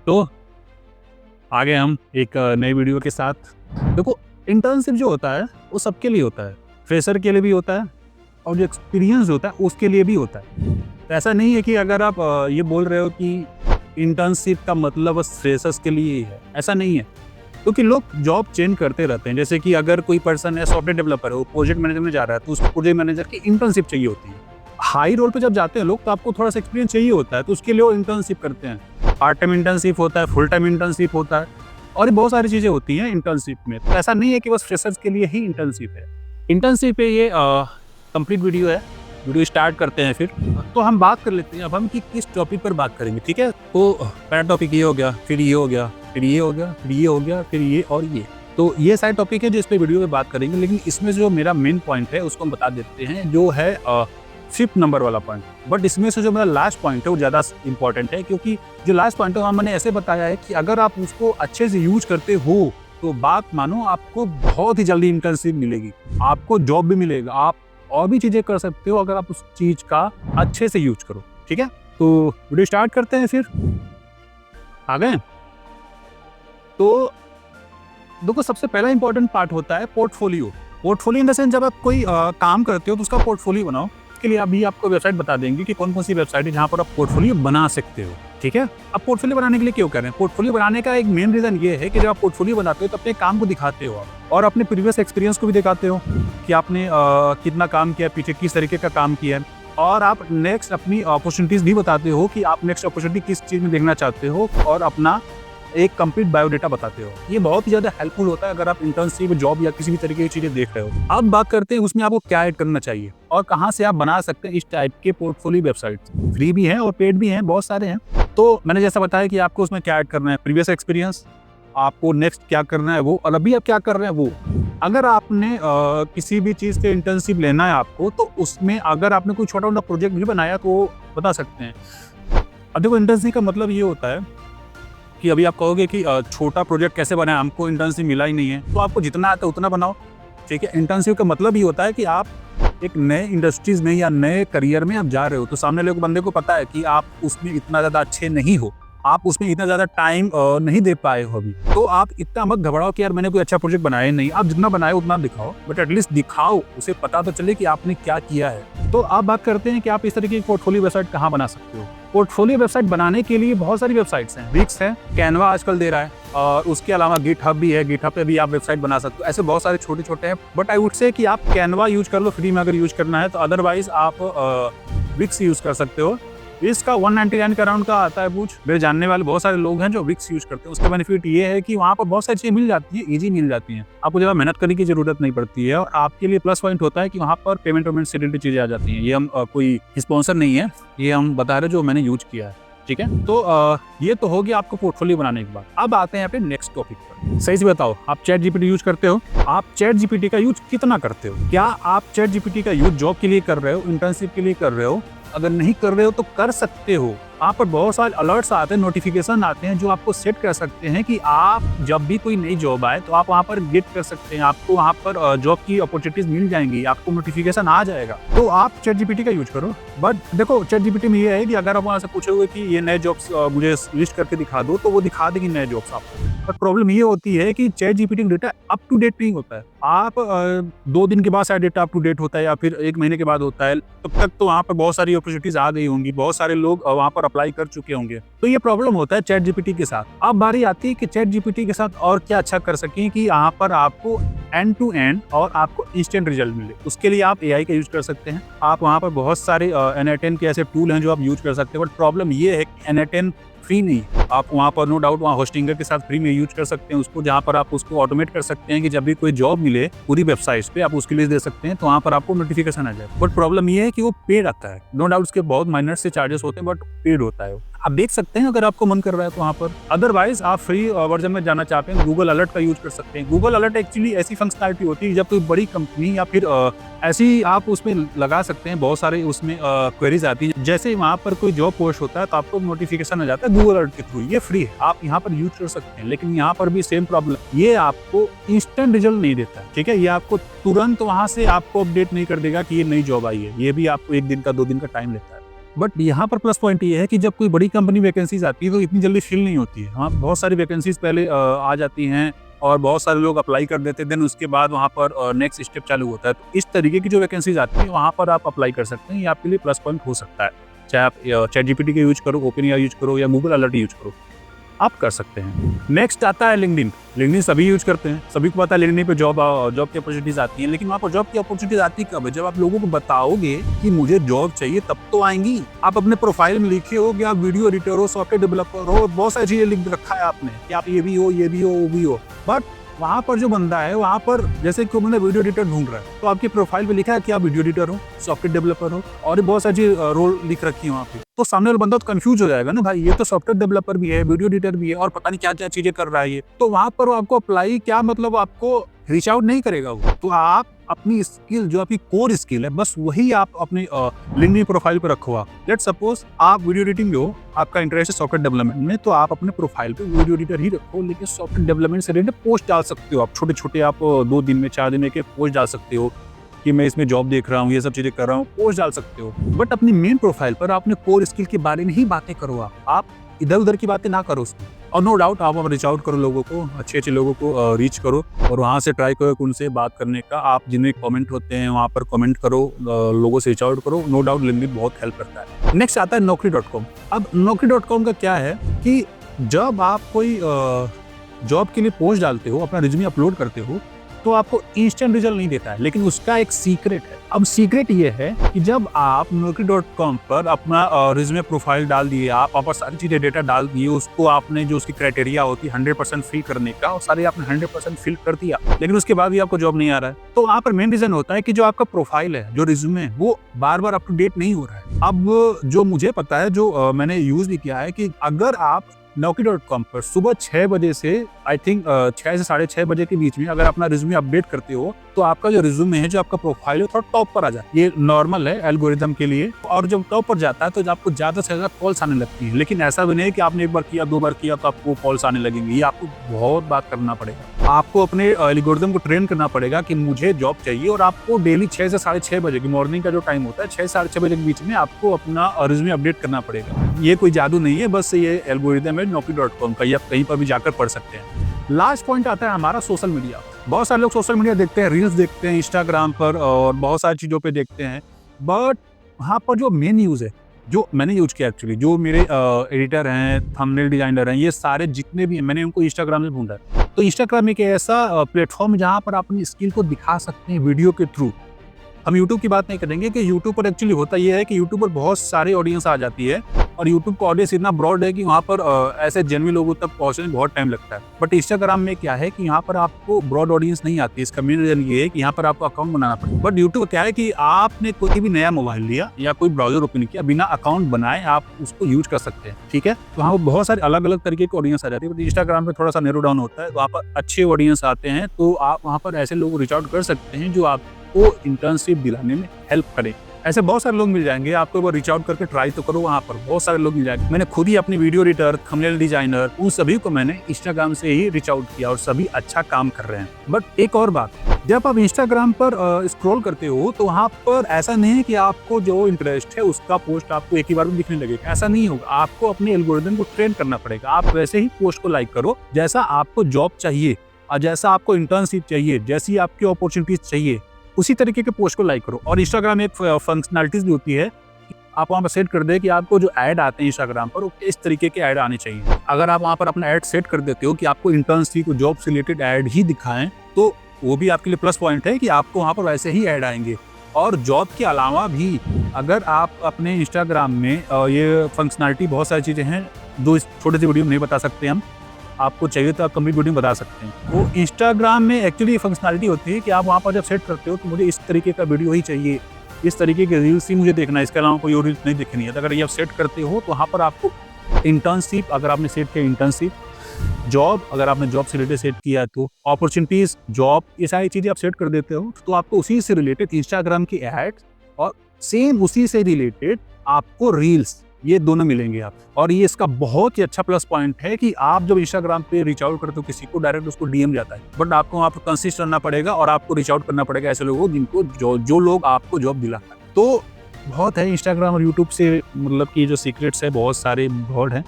तो आगे हम एक नई वीडियो के साथ। देखो, इंटर्नशिप जो होता है वो सबके लिए होता है, फ्रेशर के लिए भी होता है और जो एक्सपीरियंस होता है उसके लिए भी होता है। तो ऐसा नहीं है कि अगर आप ये बोल रहे हो कि इंटर्नशिप का मतलब बस फ्रेशर्स के लिए ही है, ऐसा नहीं है। क्योंकि लोग जॉब चेंज करते रहते हैं। जैसे कि अगर कोई पर्सन है, सॉफ्टवेयर डेवलपर है, वो प्रोजेक्ट मैनेजर में जा रहा है तो उसको प्रोजेक्ट मैनेजर की इंटर्नशिप चाहिए होती है। हाई रोल पे जब जाते हैं लोग तो आपको थोड़ा सा एक्सपीरियंस चाहिए होता है, तो उसके लिए वो इंटर्नशिप करते हैं। पार्ट टाइम इंटर्नशिप होता है, फुल टाइम इंटर्नशिप होता है और ये बहुत सारी चीज़ें होती हैं इंटर्नशिप में। तो ऐसा नहीं है कि बस फ्रेशर्स के लिए ही इंटर्नशिप है। इंटर्नशिप पे ये कंप्लीट वीडियो है। वीडियो स्टार्ट करते हैं फिर। तो हम बात कर लेते हैं अब हम कि किस टॉपिक पर बात करेंगे, ठीक है। तो पहला टॉपिक ये हो गया, फिर ये हो गया, फिर ये हो गया, फिर ये हो गया, फिर ये और ये। तो ये सारे टॉपिक है जिस पे वीडियो में बात करेंगे, लेकिन इसमें जो मेरा मेन पॉइंट है उसको हम बता देते हैं, जो है 5th नंबर वाला पॉइंट। बट इसमें से जो मेरा लास्ट पॉइंट है वो ज़्यादा इंपॉर्टेंट है, क्योंकि जो लास्ट पॉइंट है मैंने ऐसे बताया है कि अगर आप उसको अच्छे से यूज करते हो तो बात मानो आपको बहुत ही जल्दी इंटर्नशिप मिलेगी, आपको जॉब भी मिलेगा, आप और भी चीज़ें कर सकते हो अगर आप उस चीज़ का अच्छे से यूज करो, ठीक है। तो वीडियो स्टार्ट करते हैं फिर। आ गए। तो देखो, सबसे पहला इंपॉर्टेंट पार्ट होता है portfolio. Portfolio in the sense, जब आप कोई काम करते हो तो उसका पोर्टफोलियो बनाओ। इसके लिए अभी आपको वेबसाइट बता देंगे कि कौन कौन सी वेबसाइट है जहाँ पर आप पोर्टफोलियो बना सकते हो, ठीक है। अब पोर्टफोलियो बनाने के लिए क्यों कर रहे हैं? पोर्टफोलियो बनाने का एक मेन रीजन ये है कि जब आप पोर्टफोलियो बनाते हो तो अपने काम को दिखाते हो आप, और अपने प्रीवियस एक्सपीरियंस को भी दिखाते हो कि आपने कितना काम किया, पीछे किस तरीके का काम किया है, और आप नेक्स्ट अपनी अपॉर्चुनिटीज भी बताते हो कि आप नेक्स्ट अपॉर्चुनिटी किस चीज़ में देखना चाहते हो, और अपना एक कंप्लीट बायोडाटा बताते हो। ये बहुत ही ज़्यादा हेल्पफुल होता है अगर आप इंटर्नशिप, जॉब या किसी भी तरीके की चीज़ें देख रहे हो। अब बात करते हैं उसमें आपको क्या ऐड करना चाहिए और कहाँ से आप बना सकते हैं इस टाइप के पोर्टफोलियो वेबसाइट। फ्री भी हैं और पेड भी हैं, बहुत सारे हैं। तो मैंने जैसा बताया कि आपको उसमें क्या ऐड करना है, प्रीवियस एक्सपीरियंस, आपको नेक्स्ट क्या करना है वो, और अभी आप क्या कर रहे हैं वो। अगर आपने किसी भी चीज़ से इंटर्नशिप लेना है आपको, तो उसमें अगर आपने कोई छोटा मोटा प्रोजेक्ट भी बनाया तो बता सकते हैं। अब देखो, इंटर्नशिप का मतलब ये होता है कि अभी आप कहोगे कि छोटा प्रोजेक्ट कैसे बनाए, हमको इंटर्नशिप मिला ही नहीं है, तो आपको जितना आता है उतना बनाओ, ठीक है। इंटर्नशिप का मतलब ये होता है कि आप एक नए इंडस्ट्रीज में या नए करियर में आप जा रहे हो, तो सामने वाले बंदे को पता है कि आप उसमें इतना ज़्यादा अच्छे नहीं हो, आप उसमें इतना ज़्यादा टाइम नहीं दे पाए हो अभी, तो आप इतना मत घबराओ कि यार मैंने कोई अच्छा प्रोजेक्ट बनाया ही नहीं। आप जितना बनाए उतना दिखाओ, बट एटलीस्ट दिखाओ, उसे पता तो चले कि आपने क्या किया है। तो आप बात करते हैं कि आप इस तरीके की पोर्टफोलियो वेबसाइट कहाँ बना सकते हो। पोर्टफोलियो वेबसाइट बनाने के लिए बहुत सारी वेबसाइट्स हैं। विक्स है, कैनवा आजकल दे रहा है, और उसके अलावा गिटहब भी है, गिटहब पे भी आप वेबसाइट बना सकते हो। ऐसे बहुत सारे छोटे छोटे हैं, बट आई वुड से कि आप कैनवा यूज कर लो फ्री में अगर यूज करना है तो। अदरवाइज आप विक्स यूज कर सकते हो। इसका 199 के अराउंड का आता है कुछ। मेरे जानने वाले बहुत सारे लोग हैं जो विक्स यूज करते हैं। उसका बेनिफिट ये है कि वहाँ पर बहुत सारी चीज़ें मिल जाती हैं, ईजी मिल जाती हैं, आपको ज़्यादा मेहनत करने की जरूरत नहीं पड़ती है, और आपके लिए प्लस पॉइंट होता है कि वहाँ पर पेमेंट से रिलेटेड चीज़ें आ जाती हैं। ये हम कोई स्पॉन्सर नहीं है, ये हम बता रहे जो मैंने यूज किया है, ठीक है। तो ये तो हो गया आपको पोर्टफोलियो बनाने के बाद। अब आते हैं अपने नेक्स्ट टॉपिक पर। सही से बताओ, आप चैट जीपीटी यूज करते हो? आप चैट जीपीटी का यूज कितना करते हो? क्या आप चैट जीपीटी का यूज जॉब के लिए कर रहे हो, इंटर्नशिप के लिए कर रहे हो? अगर नहीं कर रहे हो तो कर सकते हो। वहाँ पर बहुत सारे अलर्ट्स आते हैं, नोटिफिकेशन आते हैं, जो आपको सेट कर सकते हैं कि आप जब भी कोई नई जॉब आए तो आप वहाँ पर गेट कर सकते हैं, आपको वहाँ पर जॉब की अपॉर्चुनिटीज मिल जाएंगी, आपको नोटिफिकेशन आ जाएगा। तो आप चैट जीपीटी का यूज करो। बट देखो, चैट जीपीटी में ये है कि अगर आप वहाँ से पूछोगे कि ये नए जॉब्स मुझे लिस्ट करके दिखा दो, तो वो दिखा देगी नए जॉब्स आपको। पर प्रॉब्लम ये होती है कि चैट जीपीटी का डेटा अप टू डेट नहीं होता है। आप 2 दिन के बाद शायद डेटा अप टू डेट होता है, या फिर 1 महीने के बाद होता है। तब तक तो वहाँ पर बहुत सारी अपॉर्चुनिटीज आ गई होंगी, बहुत सारे लोग वहाँ पर अप्लाई कर चुके होंगे। तो ये प्रॉब्लम होता है चैट जीपीटी के साथ। अब बारी आती है कि चैट जीपीटी के साथ और क्या अच्छा कर सकें कि यहाँ पर आपको एंड टू एंड और आपको इंस्टेंट रिजल्ट मिले। उसके लिए आप एआई का यूज कर सकते हैं। आप वहाँ पर बहुत सारे N8N के ऐसे टूल हैं जो आप यूज कर सकते हैं। बट प्रॉब्लम ये है कि N8N फ्री नहीं। आप वहाँ पर नो डाउट वहाँ होस्टिंगर के साथ फ्री में यूज कर सकते हैं उसको, जहाँ पर आप उसको ऑटोमेट कर सकते हैं कि जब भी कोई जॉब मिले पूरी वेबसाइट पे आप उसके लिए दे सकते हैं, तो वहाँ पर आपको नोटिफिकेशन आ जाए। बट प्रॉब्लम ये है कि वो पेड आता है। नो डाउट उसके बहुत माइनर से चार्जेस होते हैं, बट पेड होता है। आप देख सकते हैं अगर आपको मन कर रहा है तो वहाँ पर। अदरवाइज आप फ्री वर्जन में जाना चाहते हैं, गूगल अलर्ट का यूज कर सकते हैं। गूगल अलर्ट एक्चुअली ऐसी फंक्शनलिटी होती है जब कोई बड़ी कंपनी या फिर ऐसी आप उसमें लगा सकते हैं, बहुत सारे उसमें क्वेरीज आती है। जैसे वहाँ पर कोई जॉब पोस्ट होता है तो आपको नोटिफिकेशन आ जाता है गूगल अलर्ट के थ्रू। ये फ्री है, आप यहाँ पर यूज कर सकते हैं। लेकिन यहाँ पर भी सेम प्रॉब्लम, ये आपको इंस्टेंट रिजल्ट नहीं देता, ठीक है। ये आपको तुरंत वहाँ से आपको अपडेट नहीं कर देगा कि ये नई जॉब आई है। ये भी आपको 1 दिन का 2 दिन का टाइम लेता है। बट यहाँ पर प्लस पॉइंट ये है कि जब कोई बड़ी कंपनी वैकेंसीज आती है तो इतनी जल्दी फिल नहीं होती है। वहाँ बहुत सारी वैकेंसीज पहले आ जाती हैं और बहुत सारे लोग अप्लाई कर देते हैं, देन उसके बाद वहाँ पर नेक्स्ट स्टेप चालू होता है। तो इस तरीके की जो वैकेंसीज आती है वहाँ पर आप अप्लाई कर सकते हैं, ये आपके लिए प्लस पॉइंट हो सकता है। चाहे आप ChatGPT का यूज करो, ओपनएआई यूज करो या गूगल अलर्ट यूज करो, आप कर सकते हैं। नेक्स्ट आता है लिंक्डइन। लिंक्डइन सभी यूज करते हैं, सभी को पता है लिंक्डइन पे जॉब की अपॉर्चुनिटीज आती हैं, लेकिन वहाँ पर जॉब की अपॉर्चुनिटीज आती कब है? जब आप लोगों को बताओगे कि मुझे जॉब चाहिए तब तो आएंगी। आप अपने प्रोफाइल में लिखे हो कि आप वीडियो एडिटर हो, सॉफ्टवेयर डेवलपर हो, बहुत सारी चीजें लिख रखा है आपने कि आप ये भी हो, ये भी हो, वो भी हो, बट वहाँ पर जो बंदा है वहाँ पर जैसे कि मैंने वीडियो एडिटर ढूंढ रहा है तो आपकी प्रोफाइल पे लिखा है कि आप वीडियो एडिटर हो, सॉफ्टवेयर डेवलपर हो और भी बहुत सारी रोल लिख रखी है वहाँ पे। तो सामने वाला बंदा तो कंफ्यूज हो जाएगा ना, भाई ये तो सॉफ्टवेयर डेवलपर भी है, वीडियो एडिटर भी है और पता नहीं क्या क्या चीजें कर रहा है ये। तो वहाँ पर आपको अप्लाई क्या मतलब आपको रीच आउट नहीं करेगा वो। तो आप अपनी स्किल जो आपकी कोर स्किल है बस वही आप अपनी लिंक्डइन प्रोफाइल पर रखो। आप लेट्स सपोज आप वीडियो एडिटिंग हो, आपका इंटरेस्ट है सॉफ्टवेयर डेवलपमेंट में, तो आप अपने प्रोफाइल पे वीडियो एडिटर ही रखो, लेकिन सॉफ्टवेयर डेवलपमेंट से रिलेटेड पोस्ट डाल सकते हो। आप छोटे छोटे आप 2 दिन में 4 दिन में के पोस्ट डाल सकते हो कि मैं इसमें जॉब देख रहा हूँ, ये सब चीजें कर रहा हूँ, पोस्ट डाल सकते हो। बट अपनी मेन प्रोफाइल पर अपने कोर स्किल के बारे में ही बातें करो। आप इधर उधर की बातें ना करो उसमें। और नो डाउट आप रीच आउट करो लोगों को, अच्छे अच्छे लोगों को रीच करो और वहाँ से ट्राई करो उनसे बात करने का। आप जिनमें कमेंट होते हैं वहाँ पर कमेंट करो, लोगों से रीच आउट करो। नो डाउट लिंक्डइन बहुत हेल्प करता है। नेक्स्ट आता है Naukri.com। अब Naukri.com का क्या है कि जब आप कोई जॉब के लिए पोस्ट डालते हो, अपना रिज्यूमे अपलोड करते हो, तो आपको इंस्टेंट रिजल्ट नहीं देता है, लेकिन उसका एक सीक्रेट है। अब सीक्रेट ये है कि जब आप Naukri.com पर अपना रिज्यूमे प्रोफाइल डाल दिए, आप वहाँ पर सारी चीजें डेटा डाल दिए, उसको आपने जो उसकी क्राइटेरिया होती है 100% फिल करने का, और सारे आपने 100% फिल कर दिया, लेकिन उसके बाद भी आपको जॉब नहीं आ रहा है, तो वहाँ पर मेन रीजन होता है कि जो आपका प्रोफाइल है, जो रिज्यूमे है, वो बार बार अप टू डेट नहीं हो रहा है। अब जो मुझे पता है, जो मैंने यूज भी किया है, कि अगर आप Naukri.com पर सुबह 6 बजे से आई थिंक 6 से 6:30 बजे के बीच में अगर अपना रिज्यूमे अपडेट करते हो, तो आपका जो रिज्यूमे है, जो आपका प्रोफाइल है, थोड़ा टॉप पर आ जाए। ये नॉर्मल है एल्गोरिथम के लिए। और जब टॉप पर जाता है तो आपको ज्यादा से ज्यादा कॉल्स आने लगती है, लेकिन ऐसा भी नहीं है कि आपने एक बार किया, 2 बार किया तो आपको कॉल्स आने लगेंगे। ये आपको बहुत बात करना पड़ेगा, आपको अपने एल्गोरिथम को ट्रेन करना पड़ेगा कि मुझे जॉब चाहिए, और आपको डेली 6 से 6:30 बजे की मॉर्निंग का जो टाइम होता है, 6 से 6:30 बजे के बीच में आपको अपना रिज्यूमे अपडेट करना पड़ेगा। ये कोई जादू नहीं है, बस ये एल्गोरिथम है Naukri.com का, ये आप कहीं पर भी जाकर पढ़ सकते हैं। लास्ट पॉइंट आता है हमारा सोशल मीडिया। बहुत सारे लोग सोशल मीडिया देखते हैं, रील्स देखते हैं इंस्टाग्राम पर और बहुत सारी चीज़ों पे देखते हैं, बट वहाँ पर जो मेन यूज़ है, जो मैंने यूज किया एक्चुअली, जो मेरे एडिटर हैं, थंबनेल डिजाइनर हैं, ये सारे जितने भी हैं, मैंने उनको इंस्टाग्राम से ढूंढा। तो इंस्टाग्राम एक ऐसा प्लेटफॉर्म जहाँ पर आप अपनी स्किल को दिखा सकते हैं वीडियो के थ्रू। हम यूट्यूब की बात नहीं करेंगे कि यूट्यूब पर एक्चुअली होता यह है कि यूट्यूब पर बहुत सारे ऑडियंस आ जाती है, और यूट्यूब का ऑडियंस इतना ब्रॉड है कि वहाँ पर ऐसे जेन्युइन लोगों तक पहुँचने में बहुत टाइम लगता है। बट इंस्टाग्राम में क्या है कि यहाँ पर आपको ब्रॉड ऑडियंस नहीं आती। इसका मेन रीजन ये है कि यहाँ पर आपको अकाउंट बनाना पड़ेगा। बट यूट्यूब क्या है कि आपने कोई भी नया मोबाइल लिया या कोई ब्राउजर ओपन किया, बिना अकाउंट बनाए आप उसको यूज कर सकते हैं, ठीक है। तो वहाँ पर बहुत सारे अलग अलग तरीके के ऑडियंस आ जाती है। बट इंस्टाग्राम पे थोड़ा सा नैरो डाउन होता है, वहाँ पर अच्छे ऑडियंस आते हैं, तो आप वहाँ पर ऐसे लोग रीच आउट कर सकते हैं जो आपको इंटर्नशिप दिलाने में हेल्प करें। ऐसे बहुत सारे लोग मिल जाएंगे, आपको एक बार रीच आउट करके ट्राई तो करो, वहाँ पर बहुत सारे लोग मिल जाएंगे। मैंने खुद ही अपनी वीडियो एडिटर, थंबनेल डिजाइनर, उन सभी को मैंने इंस्टाग्राम से ही रीच आउट किया और सभी अच्छा काम कर रहे हैं। बट एक और बात, जब आप इंस्टाग्राम पर स्क्रॉल करते हो तो वहाँ पर ऐसा नहीं है कि आपको जो इंटरेस्ट है उसका पोस्ट आपको एक ही बार में दिखने लगेगा, ऐसा नहीं होगा। आपको अपने एल्गोरिथम को ट्रेन करना पड़ेगा। आप वैसे ही पोस्ट को लाइक करो जैसा आपको जॉब चाहिए और जैसा आपको इंटर्नशिप चाहिए, जैसी आपकी अपॉर्चुनिटीज चाहिए, उसी तरीके के पोस्ट को लाइक करो। और इंस्टाग्राम में एक फंक्शनलिटीज भी होती है, आप वहाँ पर सेट कर दे कि आपको जो ऐड आते हैं इंस्टाग्राम पर, वो इस तरीके के ऐड आने चाहिए। अगर आप वहाँ पर अपना ऐड सेट कर देते हो कि आपको इंटर्नशिप, जॉब से रिलेटेड ऐड ही दिखाएं, तो वो भी आपके लिए प्लस पॉइंट है कि आपको वहाँ पर वैसे ही ऐड आएंगे। और जॉब के अलावा भी अगर आप अपने इंस्टाग्राम में ये फंक्शनलिटी, बहुत सारी चीज़ें हैं जो इस छोटे से वीडियो में नहीं बता सकते हम, आपको चाहिए तो आप कंप्लीट वीडियो बता सकते हैं। वो इंस्टाग्राम में एक्चुअली फंक्शनलिटी होती है कि आप वहाँ पर जब सेट करते हो तो मुझे इस तरीके का वीडियो ही चाहिए, इस तरीके के रील्स ही मुझे देखना है, इसके अलावा कोई और रील्स नहीं देखनी है। तो अगर ये आप सेट करते हो तो वहाँ पर आपको इंटर्नशिप, अगर आपने सेट किया इंटर्नशिप, जॉब अगर आपने जॉब से रिलेटेड सेट किया तो अपॉर्चुनिटीज, जॉब, ये सारी चीज़ें आप सेट कर देते हो, तो आपको उसी से रिलेटेड इंस्टाग्राम की एड्स और सेम उसी से रिलेटेड आपको रील्स, ये दोनों मिलेंगे आप। और ये इसका बहुत ही अच्छा प्लस पॉइंट है कि आप जब इंस्टाग्राम पे रीच आउट करते हो किसी को, डायरेक्ट उसको डीएम जाता है, बट आपको वहाँ पर कंसिस्ट करना पड़ेगा और आपको रीच आउट करना पड़ेगा ऐसे लोगों जिनको जो लोग आपको जॉब दिलाता है। तो बहुत है इंस्टाग्राम और यूट्यूब से, मतलब कि जो सीक्रेट्स है बहुत सारे बहुत हैं,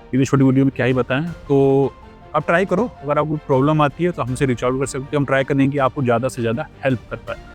इतनी छोटी वीडियो में क्या ही बताएं। तो आप ट्राई करो, अगर आपको प्रॉब्लम आती है तो हमसे रीच आउट कर सकते हो, हम ट्राई करेंगे कि आपको ज़्यादा से ज़्यादा हेल्प कर पाए।